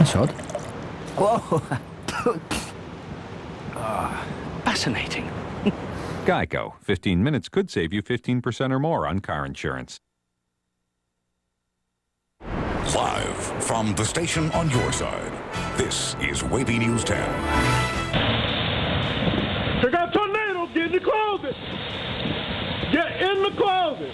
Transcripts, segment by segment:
shot. Whoa. Fascinating. Geico. 15 minutes could save you 15% or more on car insurance. Live from the station on your side, this is WAVY News 10. They got a tornado. Get in the closet. Get in the closet.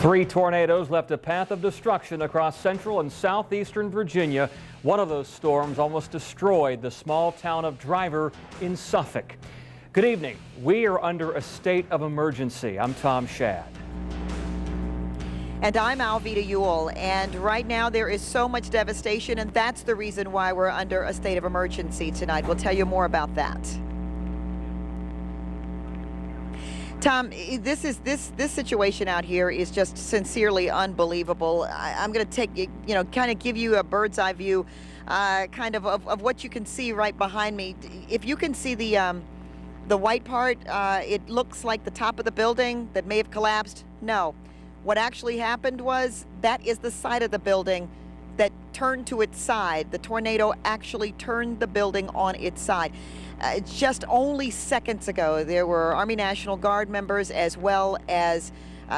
3 tornadoes left a path of destruction across central and southeastern Virginia. One of those storms almost destroyed the small town of Driver in Suffolk. Good evening. We are under a state of emergency. I'm Tom Shad. And I'm Alvita Ewell, and right now there is so much devastation, and that's the reason why we're under a state of emergency tonight. We'll tell you more about that. Tom, this situation out here is just sincerely unbelievable. I'm going to take kind of give you a bird's eye view, of what you can see right behind me. If you can see the white part, it looks like the top of the building that may have collapsed. No. What actually happened was that is the side of the building that turned to its side. The tornado actually turned the building on its side. Just only seconds ago, there were Army National Guard members as well as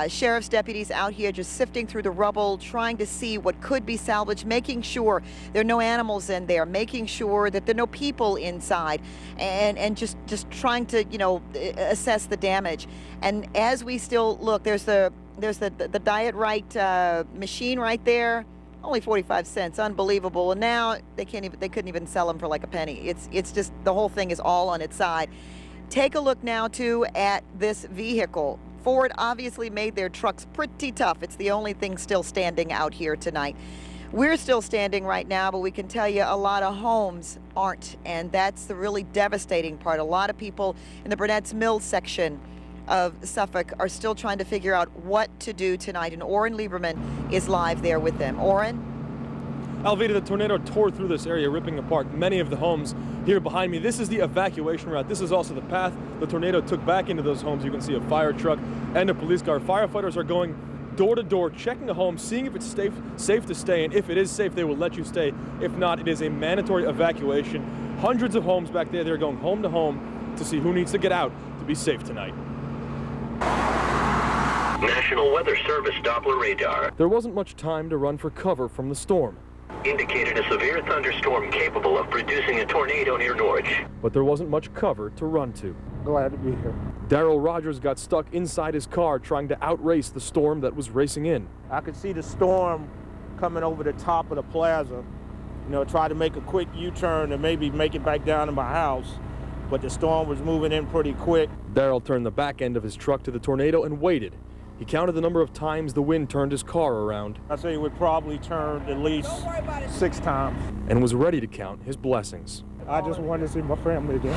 sheriff's deputies out here just sifting through the rubble, trying to see what could be salvaged, making sure there are no animals in there, making sure that there are no people inside, and just trying to, assess the damage. And as we still look, there's the Diet Right machine right there. Only 45 cents, unbelievable. And now they couldn't even sell them for like a penny. It's just, the whole thing is all on its side. Take a look now too at this vehicle. Ford obviously made their trucks pretty tough. It's the only thing still standing out here tonight. We're still standing right now, but we can tell you a lot of homes aren't, and that's the really devastating part. A lot of people in the Burnett's Mills section of Suffolk are still trying to figure out what to do tonight, and Orrin Lieberman is live there with them. Orrin? Alvita, the tornado tore through this area, ripping apart many of the homes here behind me. This is the evacuation route. This is also the path the tornado took back into those homes. You can see a fire truck and a police car. Firefighters are going door to door, checking the home, seeing if it's safe to stay, and if it is safe, they will let you stay. If not, it is a mandatory evacuation. Hundreds of homes back there. They're going home to home to see who needs to get out to be safe tonight. National Weather Service Doppler radar. There wasn't much time to run for cover from the storm. Indicated a severe thunderstorm capable of producing a tornado near Norwich. But there wasn't much cover to run to. Glad to be here. Daryl Rogers got stuck inside his car trying to outrace the storm that was racing in. I could see the storm coming over the top of the plaza. Try to make a quick U-turn and maybe make it back down to my house. But the storm was moving in pretty quick. Daryl turned the back end of his truck to the tornado and waited. He counted the number of times the wind turned his car around. I'd say it would probably turn at least 6 times. And was ready to count his blessings. I just wanted to see my family again.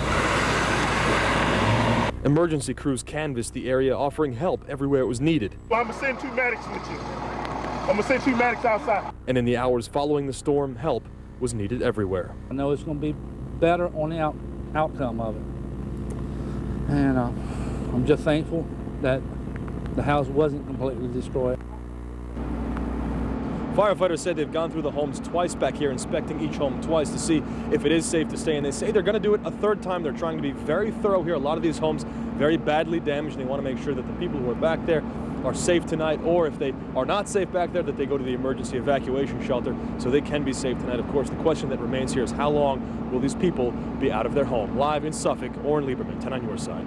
Emergency crews canvassed the area, offering help everywhere it was needed. Well, I'm going to send 2 medics with you. I'm going to send 2 medics outside. And in the hours following the storm, help was needed everywhere. I know it's going to be better on the outcome of it. And I'm just thankful that the house wasn't completely destroyed. Firefighters said they've gone through the homes twice back here, inspecting each home twice to see if it is safe to stay. And they say they're going to do it a 3rd time. They're trying to be very thorough here. A lot of these homes very badly damaged. They want to make sure that the people who are back there are safe tonight, or if they are not safe back there, that they go to the emergency evacuation shelter so they can be safe tonight. Of course, the question that remains here is how long will these people be out of their home? Live in Suffolk, Orrin Lieberman, 10 on your side.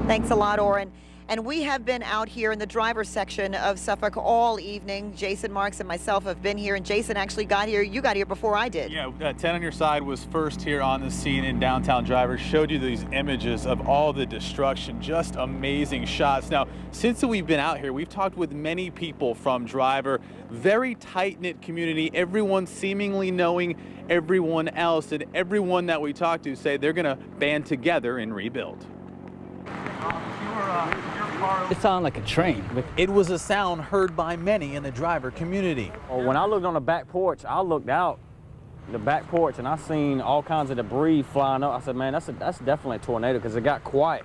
Thanks a lot, Orrin. And we have been out here in the driver's section of Suffolk all evening. Jason Marks and myself have been here, and Jason actually got here. You got here before I did. Yeah, 10 on your side was first here on the scene in downtown Driver. Showed you these images of all the destruction, just amazing shots. Now, since we've been out here, we've talked with many people from Driver. Very tight-knit community, everyone seemingly knowing everyone else, and everyone that we talked to say they're going to band together and rebuild. It sounded like a train. It was a sound heard by many in the Driver community. When I looked on the back porch, I looked out the back porch and I seen all kinds of debris flying up. I said, man, that's definitely a tornado, because it got quiet.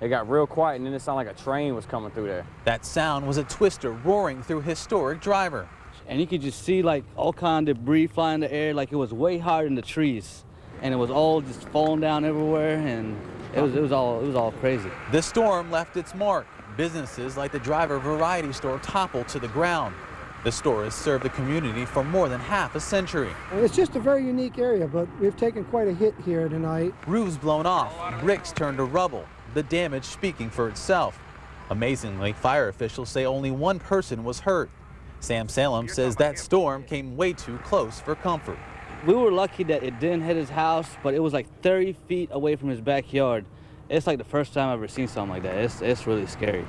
It got real quiet, and then it sounded like a train was coming through there. That sound was a twister roaring through historic Driver. And you could just see like all kind of debris flying in the air, like it was way higher than the trees, and it was all just falling down everywhere, and it was all crazy. The storm left its mark. Businesses like the Driver Variety Store toppled to the ground. The store has served the community for more than half a century. It's just a very unique area, but we've taken quite a hit here tonight. Roofs blown off, bricks turned to rubble, the damage speaking for itself. Amazingly, fire officials say only one person was hurt. Sam Salem says that storm came way too close for comfort. We were lucky that it didn't hit his house, but it was like 30 feet away from his backyard. It's like the first time I've ever seen something like that. It's really scary.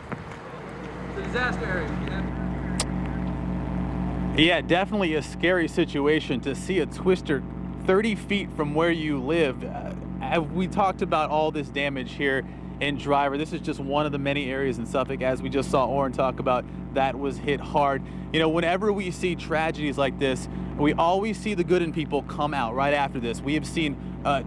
It's a disaster area. Yeah, definitely a scary situation to see a twister 30 feet from where you live. We talked about all this damage here in Driver. This is just one of the many areas in Suffolk, as we just saw Oren talk about, that was hit hard. You know, whenever we see tragedies like this, we always see the good in people come out right after this. We have seen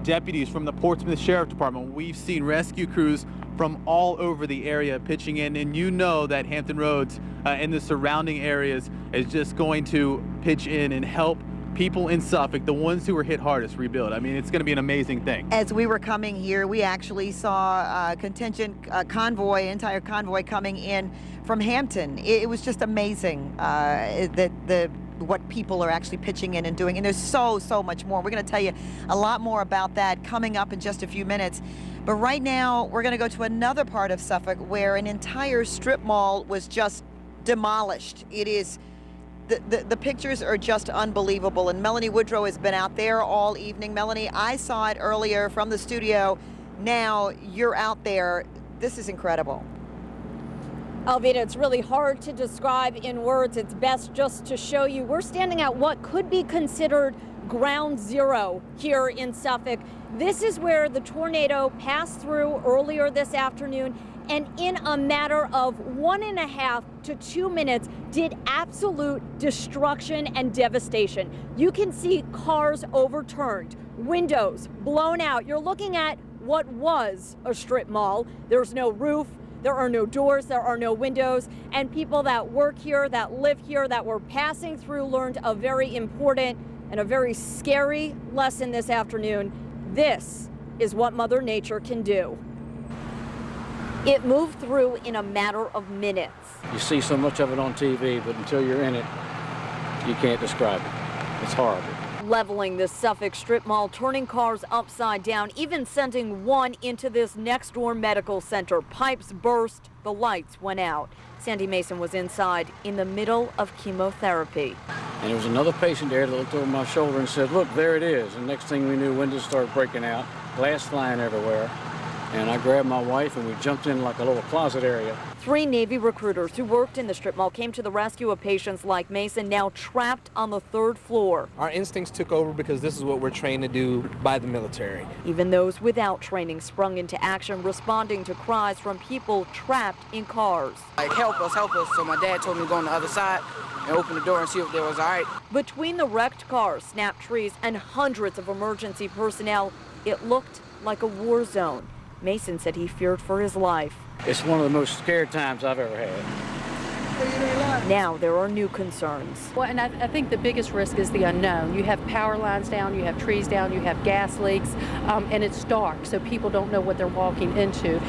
deputies from the Portsmouth Sheriff Department. We've seen rescue crews from all over the area pitching in, and you know that Hampton Roads and the surrounding areas is just going to pitch in and help people in Suffolk, the ones who were hit hardest, rebuild. I mean, it's going to be an amazing thing. As we were coming here, we actually saw a contingent convoy, entire convoy coming in from Hampton. It was just amazing what people are actually pitching in and doing. And there's so much more. We're going to tell you a lot more about that coming up in just a few minutes. But right now, we're going to go to another part of Suffolk where an entire strip mall was just demolished. It is... The pictures are just unbelievable, and Melanie Woodrow has been out there all evening. Melanie, I saw it earlier from the studio. Now you're out there. This is incredible. Alvita, it's really hard to describe in words. It's best just to show you. We're standing at what could be considered ground zero here in Suffolk. This is where the tornado passed through earlier this afternoon, and in a matter of 1.5 to 2 minutes did absolute destruction and devastation. You can see cars overturned, windows blown out. You're looking at what was a strip mall. There's no roof, there are no doors, there are no windows, and people that work here, that live here, that were passing through learned a very important and a very scary lesson this afternoon. This is what Mother Nature can do. It moved through in a matter of minutes. You see so much of it on TV, but until you're in it, you can't describe it. It's horrible. Leveling this Suffolk strip mall, turning cars upside down, even sending one into this next door medical center. Pipes burst, the lights went out. Sandy Mason was inside in the middle of chemotherapy. And there was another patient there that looked over my shoulder and said, look, there it is. And next thing we knew, windows started breaking out, glass flying everywhere. And I grabbed my wife and we jumped in like a little closet area. 3 Navy recruiters who worked in the strip mall came to the rescue of patients like Mason, now trapped on the 3rd floor. Our instincts took over because this is what we're trained to do by the military. Even those without training sprung into action, responding to cries from people trapped in cars. Like, help us, help us. So my dad told me to go on the other side and open the door and see if there was all right. Between the wrecked cars, snapped trees, and hundreds of emergency personnel, it looked like a war zone. Mason said he feared for his life. It's one of the most scared times I've ever had. Now there are new concerns. Well, and I think the biggest risk is the unknown. You have power lines down, you have trees down, you have gas leaks, and it's dark, so people don't know what they're walking into.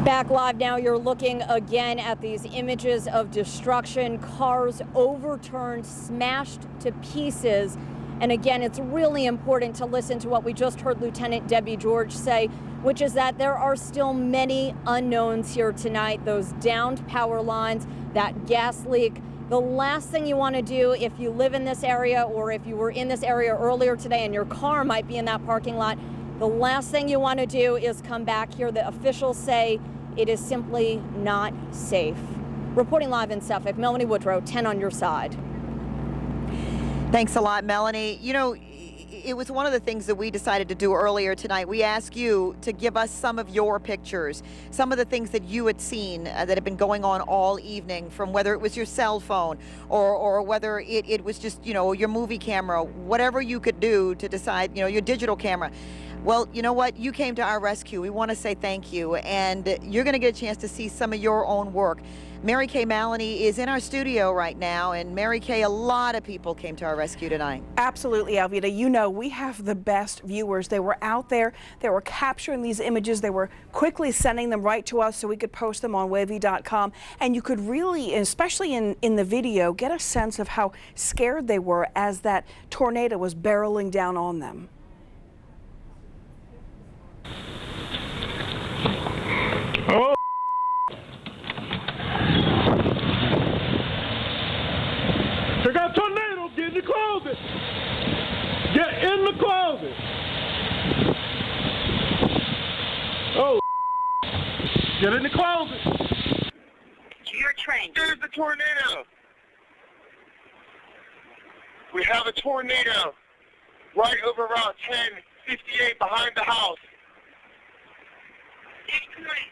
Back live now, you're looking again at these images of destruction, cars overturned, smashed to pieces. And again, it's really important to listen to what we just heard Lieutenant Debbie George say, which is that there are still many unknowns here tonight. Those downed power lines, that gas leak. The last thing you want to do if you live in this area, or if you were in this area earlier today and your car might be in that parking lot, the last thing you want to do is come back here. The officials say it is simply not safe. Reporting live in Suffolk, Melanie Woodrow, 10 on your side. Thanks a lot, Melanie. You know, it was one of the things that we decided to do earlier tonight. We asked you to give us some of your pictures, some of the things that you had seen that had been going on all evening, from whether it was your cell phone or whether it was just, you know, your movie camera, whatever you could do to decide, you know, your digital camera. Well, you know what? You came to our rescue. We want to say thank you, and you're going to get a chance to see some of your own work. Mary Kay Maloney is in our studio right now, and Mary Kay, a lot of people came to our rescue tonight. Absolutely, Alvita. You know, we have the best viewers. They were out there, they were capturing these images, they were quickly sending them right to us so we could post them on WAVY.com, and you could really, especially in the video, get a sense of how scared they were as that tornado was barreling down on them. Oh! They got tornadoes. Get in the closet. Get in the closet. Oh, get in the closet. You're trained. There's the tornado. We have a tornado right over Route 1058 behind the house.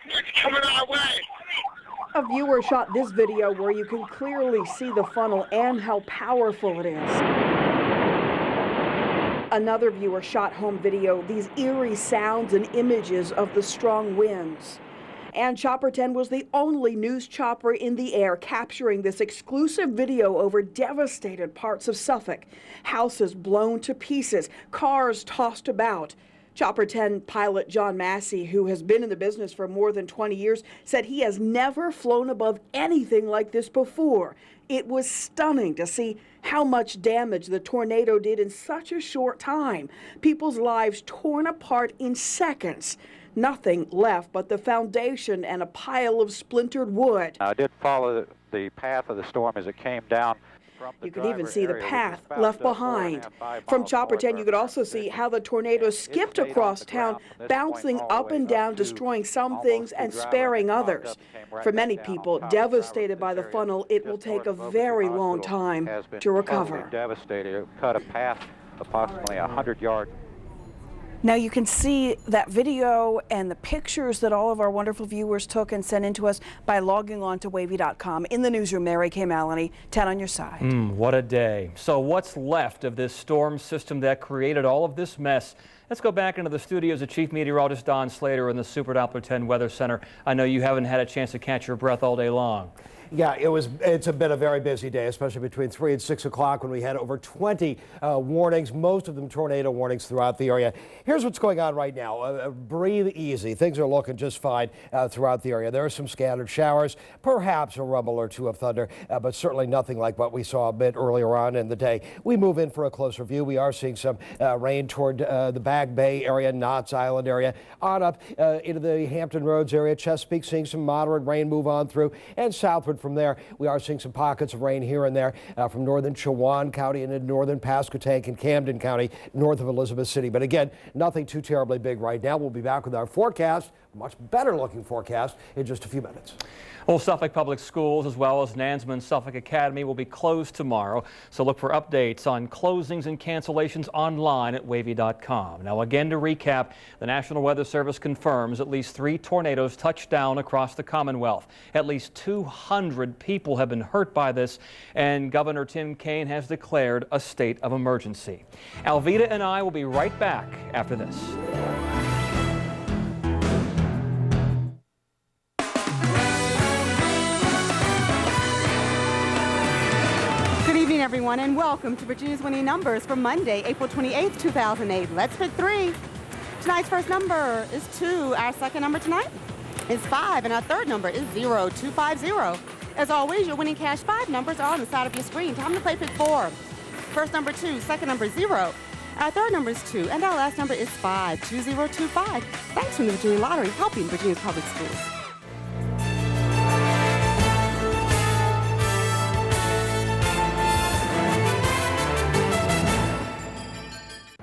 It's coming our way. A viewer shot this video where you can clearly see the funnel and how powerful it is. Another viewer shot home video, these eerie sounds and images of the strong winds. And Chopper 10 was the only news chopper in the air capturing this exclusive video over devastated parts of Suffolk. Houses blown to pieces, cars tossed about. Chopper 10 pilot John Massey, who has been in the business for more than 20 years, said he has never flown above anything like this before. It was stunning to see how much damage the tornado did in such a short time. People's lives torn apart in seconds. Nothing left but the foundation and a pile of splintered wood. I did follow the path of the storm as it came down. You could even see the path left behind. From Chopper 10, you could also see how the tornado skipped across town, bouncing up and down, destroying some things and sparing others. For many people devastated by the funnel, it will take a very long time to recover. Devastated. It cut a path approximately 100 yards. Now you can see that video and the pictures that all of our wonderful viewers took and sent in to us by logging on to WAVY.com. In the newsroom, Mary Kay Maloney, 10 on your side. What a day. So what's left of this storm system that created all of this mess? Let's go back into the studios of Chief Meteorologist Don Slater in the Super Doppler 10 Weather Center. I know you haven't had a chance to catch your breath all day long. Yeah, it's been a very busy day, especially between 3 and 6 o'clock when we had over 20 warnings, most of them tornado warnings throughout the area. Here's what's going on right now. Breathe easy. Things are looking just fine throughout the area. There are some scattered showers, perhaps a rumble or two of thunder, but certainly nothing like what we saw a bit earlier on in the day. We move in for a closer view. We are seeing some rain toward the Back Bay area, Knott's Island area, on up into the Hampton Roads area, Chesapeake, seeing some moderate rain move on through, and southward from there. We are seeing some pockets of rain here and there from northern Chowan County into northern Pasquotank and Camden County, north of Elizabeth City. But again, nothing too terribly big right now. We'll be back with our forecast, much better looking forecast, in just a few minutes. Well, Suffolk Public Schools as well as Nansman Suffolk Academy will be closed tomorrow, so look for updates on closings and cancellations online at WAVY.com. Now again, to recap, the National Weather Service confirms at least 3 tornadoes touched down across the Commonwealth. At least 200 people have been hurt by this, and Governor Tim Kaine has declared a state of emergency. Alvita and I will be right back after this. Everyone, and welcome to Virginia's Winning Numbers for Monday, April 28th, 2008. Let's pick 3. Tonight's first number is 2. Our second number tonight is 5, and our third number is 0250. As always, your winning cash 5 numbers are on the side of your screen. Time to play pick 4. First number 2, second number 0. Our third number is 2, and our last number is 52025. Thanks from the Virginia Lottery, helping Virginia's public schools.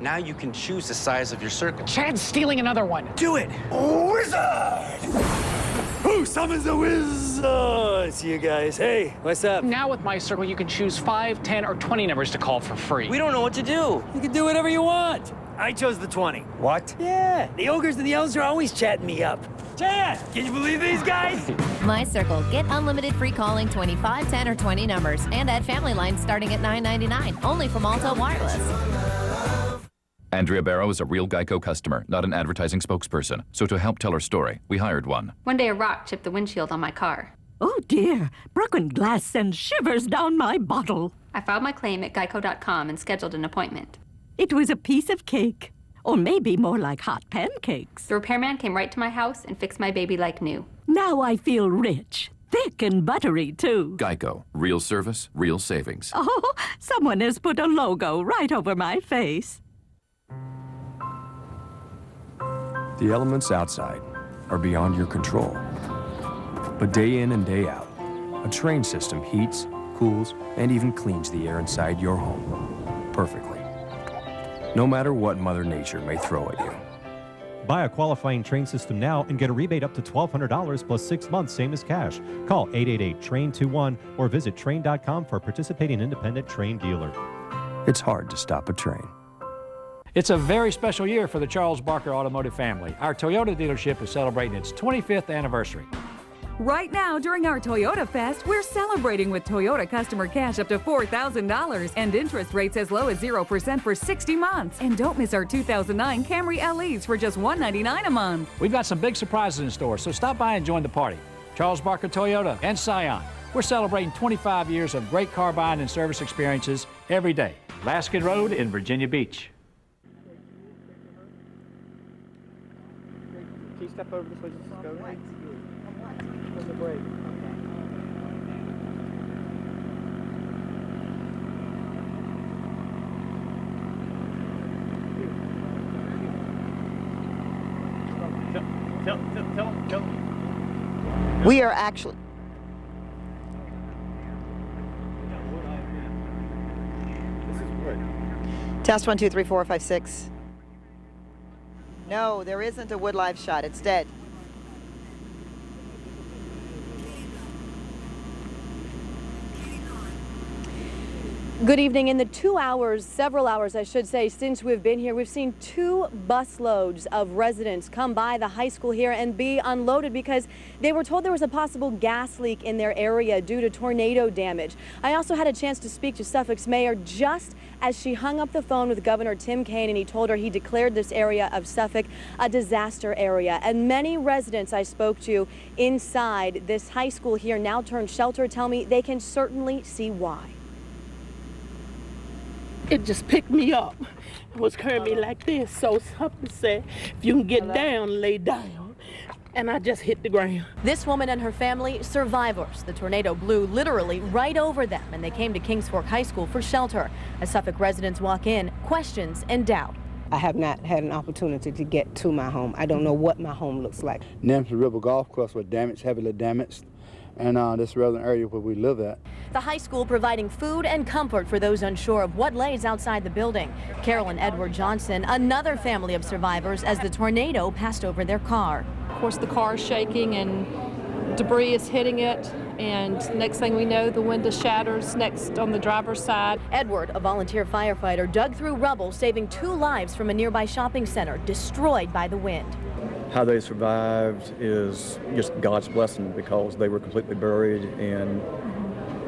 Now you can choose the size of your circle. Chad's stealing another one. Do it! Wizard! Who summons the wizard? See you guys. Hey, what's up? Now with my circle, you can choose 5, 10, or 20 numbers to call for free. We don't know what to do. You can do whatever you want. I chose the 20. What? Yeah, the ogres and the elves are always chatting me up. Chad, can you believe these guys? My Circle. Get unlimited free calling 25, 10, or 20 numbers. And add family lines starting at $9.99. Only from Alto Wireless. Andrea Barrow is a real Geico customer, not an advertising spokesperson. So to help tell her story, we hired one. One day a rock chipped the windshield on my car. Oh dear, broken glass sends shivers down my bottle. I filed my claim at geico.com and scheduled an appointment. It was a piece of cake, or maybe more like hot pancakes. The repairman came right to my house and fixed my baby like new. Now I feel rich, thick and buttery too. Geico. Real service, real savings. Oh, someone has put a logo right over my face. The elements outside are beyond your control. But day in and day out, a Trane system heats, cools, and even cleans the air inside your home perfectly. No matter what Mother Nature may throw at you. Buy a qualifying Trane system now and get a rebate up to $1,200 plus 6 months, same as cash. Call 888-TRAIN-21 or visit Trane.com for a participating independent Trane dealer. It's hard to stop a train. It's a very special year for the Charles Barker Automotive family. Our Toyota dealership is celebrating its 25th anniversary. Right now, during our Toyota Fest, we're celebrating with Toyota customer cash up to $4,000 and interest rates as low as 0% for 60 months. And don't miss our 2009 Camry LEs for just $199 a month. We've got some big surprises in store, so stop by and join the party. Charles Barker Toyota and Scion. We're celebrating 25 years of great car buying and service experiences every day. Laskin Road in Virginia Beach. Can you step over this way? Just go right. On the brake. Tell. We are actually. This is wood. Test 1, 2, 3, 4, 5, 6. No, there isn't a wood live shot. It's dead. Good evening. In the several hours, I should say, since we've been here, we've seen 2 busloads of residents come by the high school here and be unloaded because they were told there was a possible gas leak in their area due to tornado damage. I also had a chance to speak to Suffolk's mayor just as she hung up the phone with Governor Tim Kaine, and he told her he declared this area of Suffolk a disaster area. And many residents I spoke to inside this high school here, now turned shelter, tell me they can certainly see why. It just picked me up. It was carrying me like this. So something said, if you can get down, lay down. And I just hit the ground. This woman and her family, survivors. The tornado blew literally right over them, and they came to Kings Fork High School for shelter. As Suffolk residents walk in, questions and doubt. I have not had an opportunity to get to my home. I don't know what my home looks like. Nemson River Golf Course was damaged, heavily damaged. And this relevant area where we live at. The high school providing food and comfort for those unsure of what lays outside the building. Carol and Edward Johnson, another family of survivors as the tornado passed over their car. Of course, the car is shaking and debris is hitting it, and next thing we know, the window shatters next on the driver's side. Edward, a volunteer firefighter, dug through rubble, saving 2 lives from a nearby shopping center destroyed by the wind. How they survived is just God's blessing because they were completely buried, and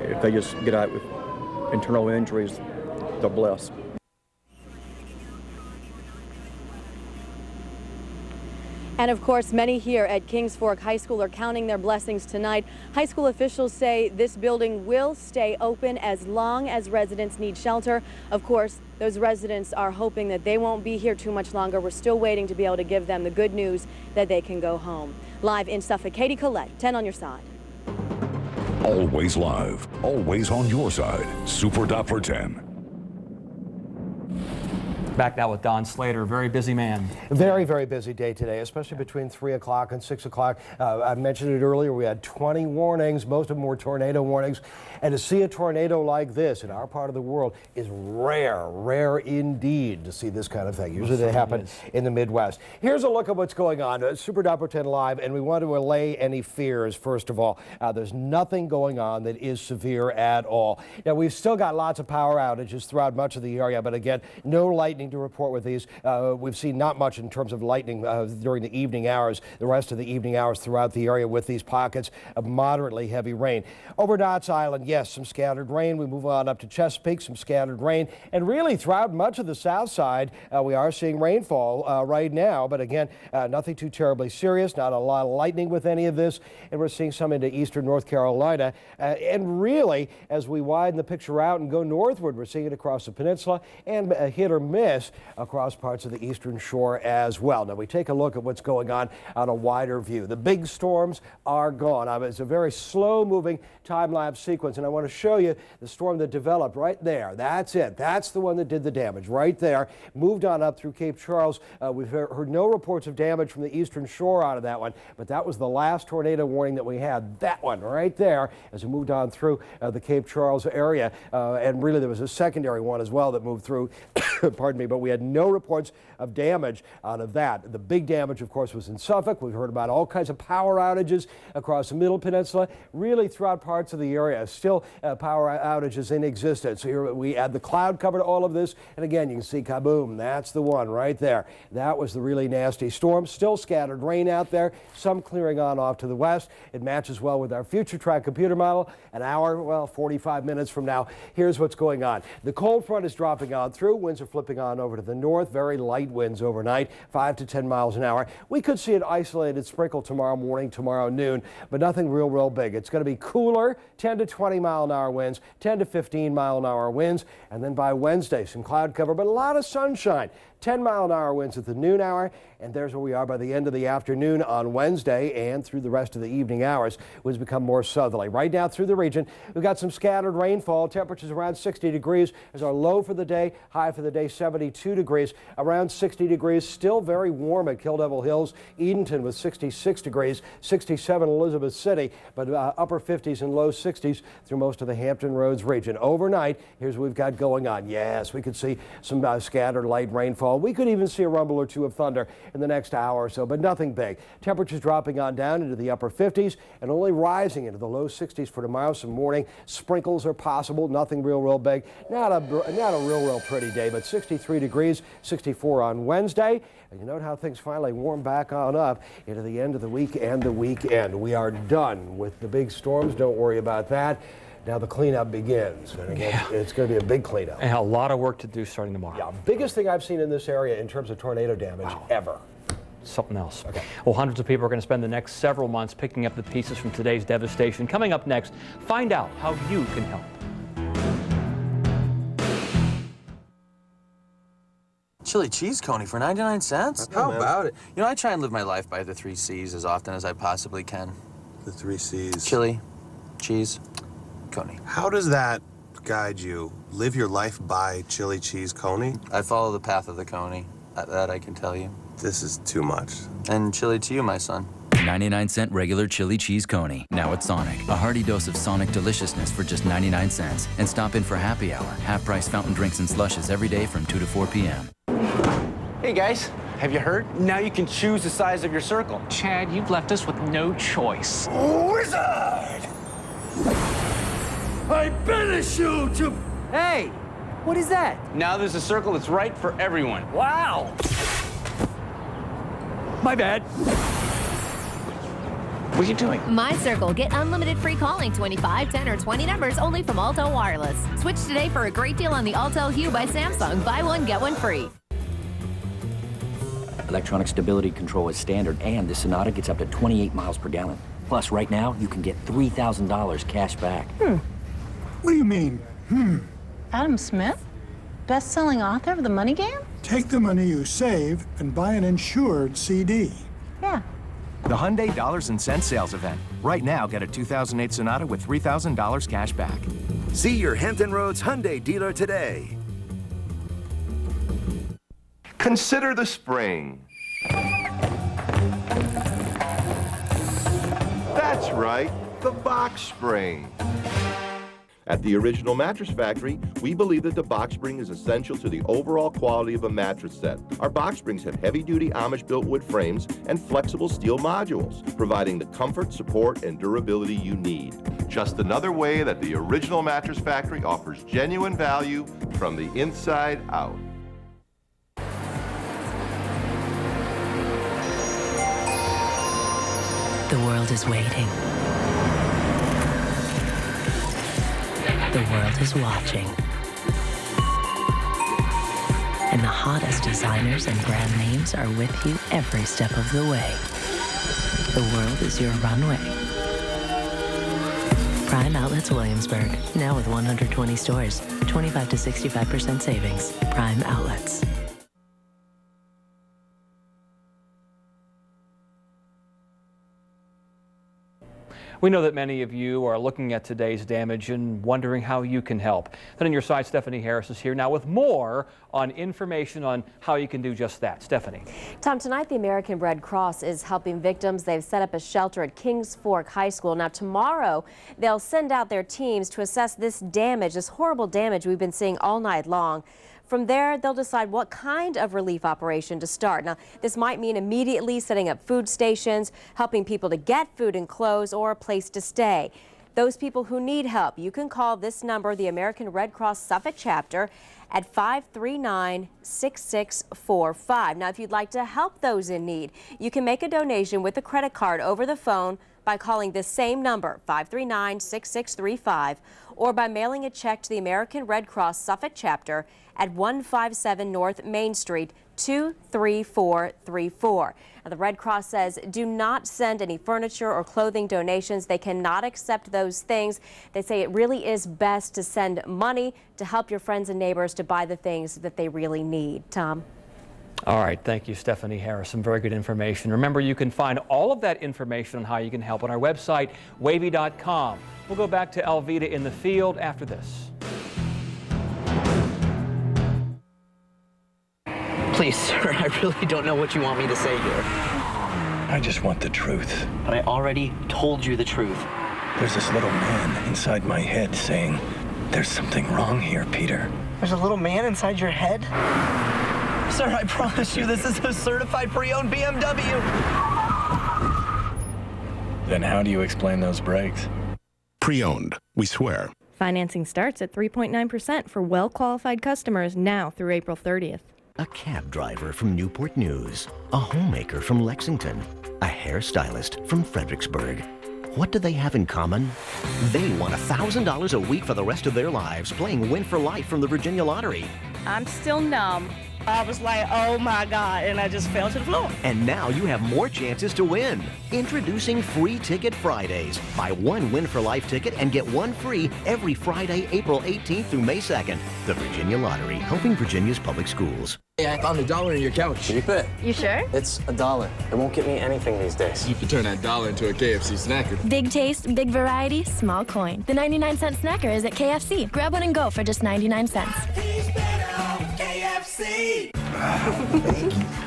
if they just get out with internal injuries, they're blessed. And of course, many here at Kings Fork High School are counting their blessings tonight. High school officials say this building will stay open as long as residents need shelter. Of course, those residents are hoping that they won't be here too much longer. We're still waiting to be able to give them the good news that they can go home. Live in Suffolk, Katie Collette, 10 on your side. Always live, always on your side. Super Doppler 10. Back now with Don Slater, very busy man. Very, very busy day today, especially between 3 o'clock and 6 o'clock. I mentioned it earlier, we had 20 warnings, most of them were tornado warnings. And to see a tornado like this in our part of the world is rare indeed to see this kind of thing. Usually they happen in the Midwest. Here's a look at what's going on. Super Doppler 10 Live, and we want to allay any fears, first of all. There's nothing going on that is severe at all. Now, we've still got lots of power outages throughout much of the area, but again, no lightning lightning to report with these. We've seen not much in terms of lightning during the evening hours, the rest of the evening hours throughout the area with these pockets of moderately heavy rain. Over Knott's Island, yes, some scattered rain. We move on up to Chesapeake, some scattered rain. And really throughout much of the south side, we are seeing rainfall right now. But again, nothing too terribly serious, not a lot of lightning with any of this. And we're seeing some into eastern North Carolina. And really, as we widen the picture out and go northward, we're seeing it across the peninsula and a hit or miss across parts of the eastern shore as well. Now we take a look at what's going on a wider view. The big storms are gone. It's a very slow moving time-lapse sequence, and I want to show you the storm that developed right there. That's it. That's the one that did the damage right there. Moved on up through Cape Charles. We've heard no reports of damage from the eastern shore out of that one, but that was the last tornado warning that we had. That one right there as we moved on through the Cape Charles area, and really there was a secondary one as well that moved through, pardon me, but we had no reports of damage out of that. The big damage, of course, was in Suffolk. We've heard about all kinds of power outages across the Middle Peninsula, really throughout parts of the area. Still power outages in existence. So here we add the cloud cover to all of this, and again, you can see kaboom. That's the one right there. That was the really nasty storm. Still scattered rain out there, some clearing on off to the west. It matches well with our future track computer model. An hour, well, 45 minutes from now, here's what's going on. The cold front is dropping on through. Winds are flipping on over to the north. Very light winds overnight, 5 to 10 miles an hour. We could see an isolated sprinkle tomorrow morning, tomorrow noon, but nothing real big. It's going to be cooler, 10 to 20 mile an hour winds, 10 to 15 mile an hour winds, and then by Wednesday, some cloud cover, but a lot of sunshine. 10 mile an hour winds at the noon hour, and there's where we are by the end of the afternoon on Wednesday and through the rest of the evening hours. Winds become more southerly. Right now through the region, we've got some scattered rainfall. Temperatures around 60 degrees is our low for the day. High for the day, 72 degrees. Around 60 degrees, still very warm at Kill Devil Hills, Edenton with 66 degrees, 67 Elizabeth City, but upper 50s and low 60s through most of the Hampton Roads region. Overnight, here's what we've got going on. Yes, we could see some scattered light rainfall. We could even see a rumble or two of thunder in the next hour or so, but nothing big. Temperatures dropping on down into the upper 50s and only rising into the low 60s for tomorrow. Some morning sprinkles are possible. Nothing real big. Not a real pretty day, but 63 degrees, 64 on Wednesday. And you note how things finally warm back on up into the end of the week and the weekend. We are done with the big storms. Don't worry about that. Now the cleanup begins, and again, it's going to be a big cleanup. And a lot of work to do starting tomorrow. Yeah, biggest thing I've seen in this area in terms of tornado damage ever. Something else. Okay. Well, hundreds of people are going to spend the next several months picking up the pieces from today's devastation. Coming up next, find out how you can help. Chili cheese coney for 99 cents? How about it? You know, I try and live my life by the 3 C's as often as I possibly can. The 3 C's? Chili, cheese, coney. How does that guide you? Live your life by chili cheese coney? I follow the path of the coney. That I can tell you. This is too much. And chili to you, my son. 99-cent regular chili cheese coney. Now at Sonic. A hearty dose of Sonic deliciousness for just 99 cents. And stop in for happy hour. Half-price fountain drinks and slushes every day from 2 to 4 p.m. Hey guys, have you heard? Now you can choose the size of your circle. Chad, you've left us with no choice. Wizard! I banish you to... Hey, what is that? Now there's a circle that's right for everyone. Wow! My bad. What are you doing? My Circle. Get unlimited free calling, 25, 10, or 20 numbers only from Alto Wireless. Switch today for a great deal on the Alto Hue by Samsung. Buy one, get one free. Electronic stability control is standard, and the Sonata gets up to 28 miles per gallon. Plus, right now, you can get $3,000 cash back. What do you mean, Adam Smith? Best-selling author of The Money Game? Take the money you save and buy an insured CD. Yeah. The Hyundai Dollars and Cents sales event. Right now, get a 2008 Sonata with $3,000 cash back. See your Hampton Roads Hyundai dealer today. Consider the spring. That's right, the box spring. At the Original Mattress Factory, we believe that the box spring is essential to the overall quality of a mattress set. Our box springs have heavy-duty Amish-built wood frames and flexible steel modules, providing the comfort, support, and durability you need. Just another way that the Original Mattress Factory offers genuine value from the inside out. The world is waiting. The world is watching. And the hottest designers and brand names are with you every step of the way. The world is your runway. Prime Outlets Williamsburg, now with 120 stores, 25 to 65% savings. Prime Outlets. We know that many of you are looking at today's damage and wondering how you can help. Then on your side, Stephanie Harris is here now with more on information on how you can do just that. Stephanie. Tom, tonight the American Red Cross is helping victims. They've set up a shelter at Kings Fork High School. Now tomorrow they'll send out their teams to assess this damage, this horrible damage we've been seeing all night long. From there, they'll decide what kind of relief operation to start. Now, this might mean immediately setting up food stations, helping people to get food and clothes, or a place to stay. Those people who need help, you can call this number, the American Red Cross Suffolk chapter, at 539-6645. Now, if you'd like to help those in need, you can make a donation with a credit card over the phone by calling this same number, 539-6635, or by mailing a check to the American Red Cross Suffolk chapter at 157 North Main Street, 23434. Now, the Red Cross says do not send any furniture or clothing donations. They cannot accept those things. They say it really is best to send money to help your friends and neighbors to buy the things that they really need. Tom? All right, thank you, Stephanie Harris. Some very good information. Remember, you can find all of that information on how you can help on our website, WAVY.com. We'll go back to Alvita in the field after this. Please, sir, I really don't know what you want me to say here. I just want the truth. But I already told you the truth. There's this little man inside my head saying, there's something wrong here, Peter. There's a little man inside your head? Sir, I promise you this is a certified pre-owned BMW. Then how do you explain those brakes? Pre-owned, we swear. Financing starts at 3.9% for well-qualified customers now through April 30th. A cab driver from Newport News, a homemaker from Lexington, a hairstylist from Fredericksburg. What do they have in common? They want $1,000 a week for the rest of their lives playing Win for Life from the Virginia Lottery. I'm still numb. I was like, oh my God, and I just fell to the floor. And now you have more chances to win. Introducing Free Ticket Fridays. Buy one Win for Life ticket and get one free every Friday, April 18th through May 2nd. The Virginia Lottery, helping Virginia's public schools. Hey, I found $1 in your couch. Keep it. You sure? It's $1. It won't get me anything these days. You could turn that dollar into a KFC snacker. Big taste, big variety, small coin. The 99-cent snacker is at KFC. Grab one and go for just 99 cents. KFC!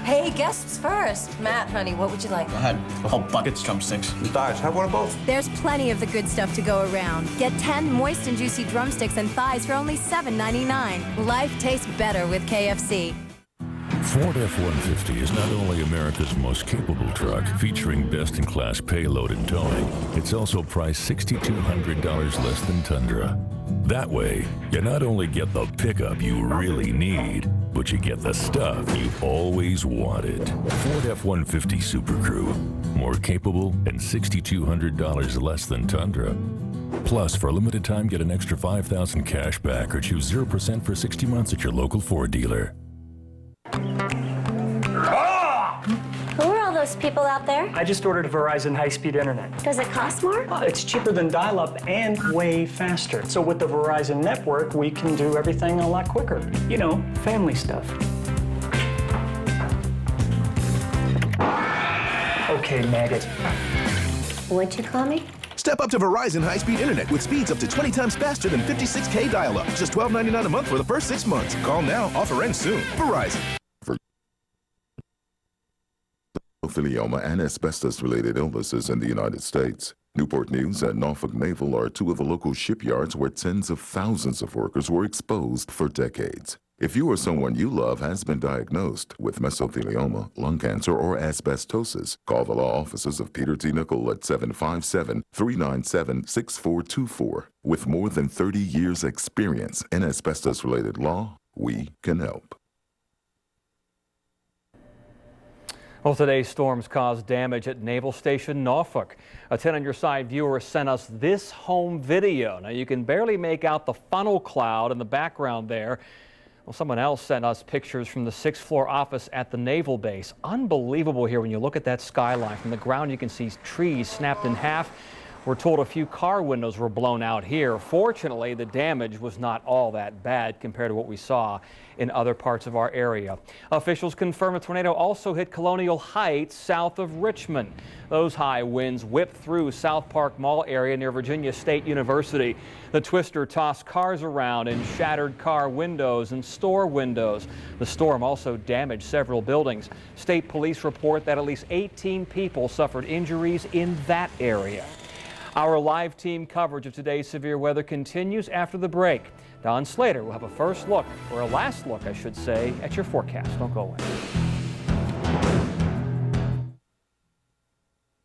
Hey, guests first. Matt, honey, what would you like? Go ahead. A whole bucket's drumsticks. Guys, have one of both. There's plenty of the good stuff to go around. Get 10 moist and juicy drumsticks and thighs for only $7.99. Life tastes better with KFC. Ford F-150 is not only America's most capable truck, featuring best-in-class payload and towing, it's also priced $6,200 less than Tundra. That way, you not only get the pickup you really need, but you get the stuff you've always wanted. Ford F-150 Super Crew, more capable and $6,200 less than Tundra. Plus, for a limited time, get an extra $5,000 cash back or choose 0% for 60 months at your local Ford dealer. Who are all those people out there? I just ordered a Verizon high-speed internet. Does it cost more? It's cheaper than dial-up and way faster. So with the Verizon network, we can do everything a lot quicker. You know, family stuff. Okay, maggot. What'd you call me? Step up to Verizon high-speed internet with speeds up to 20 times faster than 56K dial-up. Just $12.99 a month for the first 6 months. Call now. Offer ends soon. Verizon. Mesothelioma and asbestos-related illnesses in the United States. Newport News and Norfolk Naval are two of the local shipyards where tens of thousands of workers were exposed for decades. If you or someone you love has been diagnosed with mesothelioma, lung cancer, or asbestosis, call the law offices of Peter T. Nicol at 757-397-6424. With more than 30 years' experience in asbestos-related law, we can help. Well, today's storms caused damage at Naval Station Norfolk. A 10 on your side viewer sent us this home video. Now you can barely make out the funnel cloud in the background there. Well, someone else sent us pictures from the 6th floor office at the naval base. Unbelievable here when you look at that skyline. From the ground you can see trees snapped in half. We're told a few car windows were blown out here. Fortunately, the damage was not all that bad compared to what we saw in other parts of our area. Officials confirm a tornado also hit Colonial Heights south of Richmond. Those high winds whipped through South Park Mall area near Virginia State University. The twister tossed cars around and shattered car windows and store windows. The storm also damaged several buildings. State police report that at least 18 people suffered injuries in that area. Our live team coverage of today's severe weather continues after the break. Don Slater will have a first look, or a last look, I should say, at your forecast. Don't go away.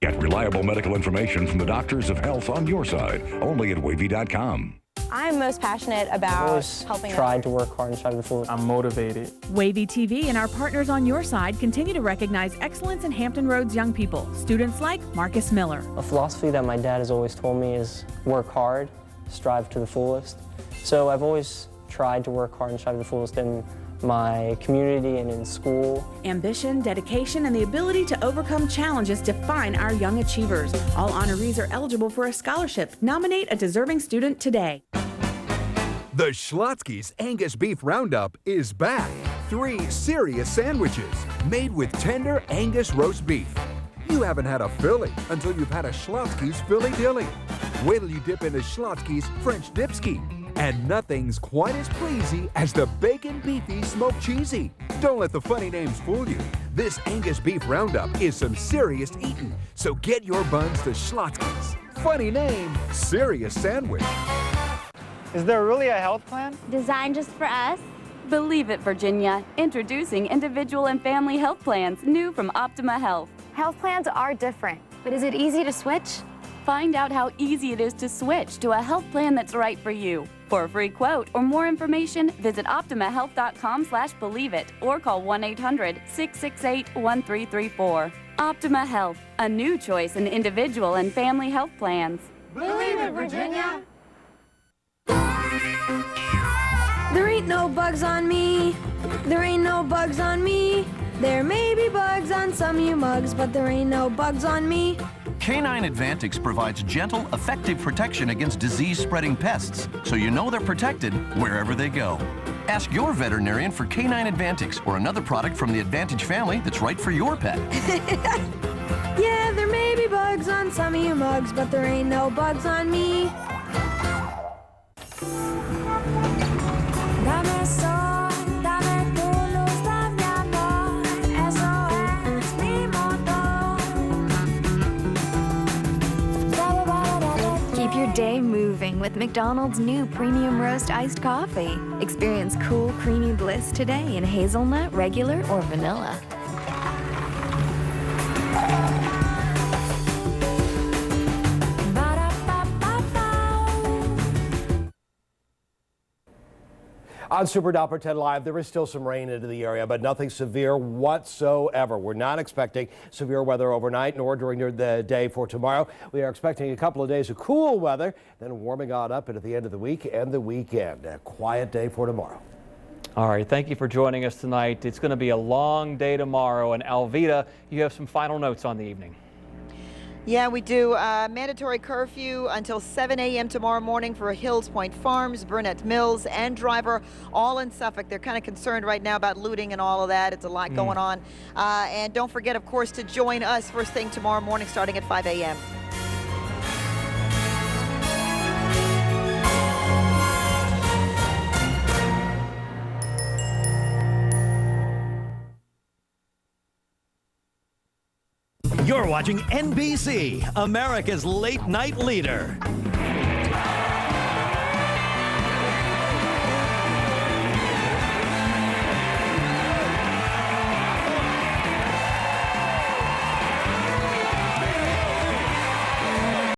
Get reliable medical information from the doctors of health on your side, only at WAVY.com. I'm most passionate about helping tried to work hard and strive to the fullest. I'm motivated. WAVY TV and our partners on your side continue to recognize excellence in Hampton Roads young people. Students like Marcus Miller. A philosophy that my dad has always told me is work hard, strive to the fullest. So I've always tried to work hard and strive to the fullest in my community and in school. Ambition, dedication, and the ability to overcome challenges define our young achievers. All honorees are eligible for a scholarship. Nominate a deserving student today. The Schlotzsky's Angus Beef Roundup is back. 3 serious sandwiches made with tender Angus roast beef. You haven't had a Philly until you've had a Schlotzsky's Philly Dilly. Wait till you dip into Schlotzsky's French Dipski. And nothing's quite as pleasy as the Bacon Beefy Smoked Cheesy. Don't let the funny names fool you. This Angus Beef Roundup is some serious eating. So get your buns to Schlotzsky's. Funny name, serious sandwich. Is there really a health plan? Designed just for us? Believe it, Virginia. Introducing individual and family health plans, new from Optima Health. Health plans are different, but is it easy to switch? Find out how easy it is to switch to a health plan that's right for you. For a free quote or more information, visit OptimaHealth.com/believe-it or call 1-800-668-1334. Optima Health, a new choice in individual and family health plans. Believe it, Virginia! There ain't no bugs on me. There ain't no bugs on me. There may be bugs on some of you mugs, but there ain't no bugs on me. Canine Advantix provides gentle, effective protection against disease-spreading pests, so you know they're protected wherever they go. Ask your veterinarian for Canine Advantix or another product from the Advantage family that's right for your pet. Yeah, there may be bugs on some of you mugs, but there ain't no bugs on me. Keep your day moving with McDonald's new Premium Roast Iced Coffee. Experience cool, creamy bliss today in hazelnut, regular, or vanilla. On Super Doppler 10 Live, there is still some rain into the area, but nothing severe whatsoever. We're not expecting severe weather overnight nor during the day for tomorrow. We are expecting a couple of days of cool weather, then warming on up into the end of the week and the weekend. A quiet day for tomorrow. All right, thank you for joining us tonight. It's going to be a long day tomorrow. And Alvita, you have some final notes on the evening. Yeah, we do. Mandatory curfew until 7 a.m. tomorrow morning for Hills Point Farms, Burnett Mills, and Driver, all in Suffolk. They're kind of concerned right now about looting and all of that. It's a lot going on. And don't forget, of course, to join us first thing tomorrow morning starting at 5 a.m. You're watching NBC, America's late night leader.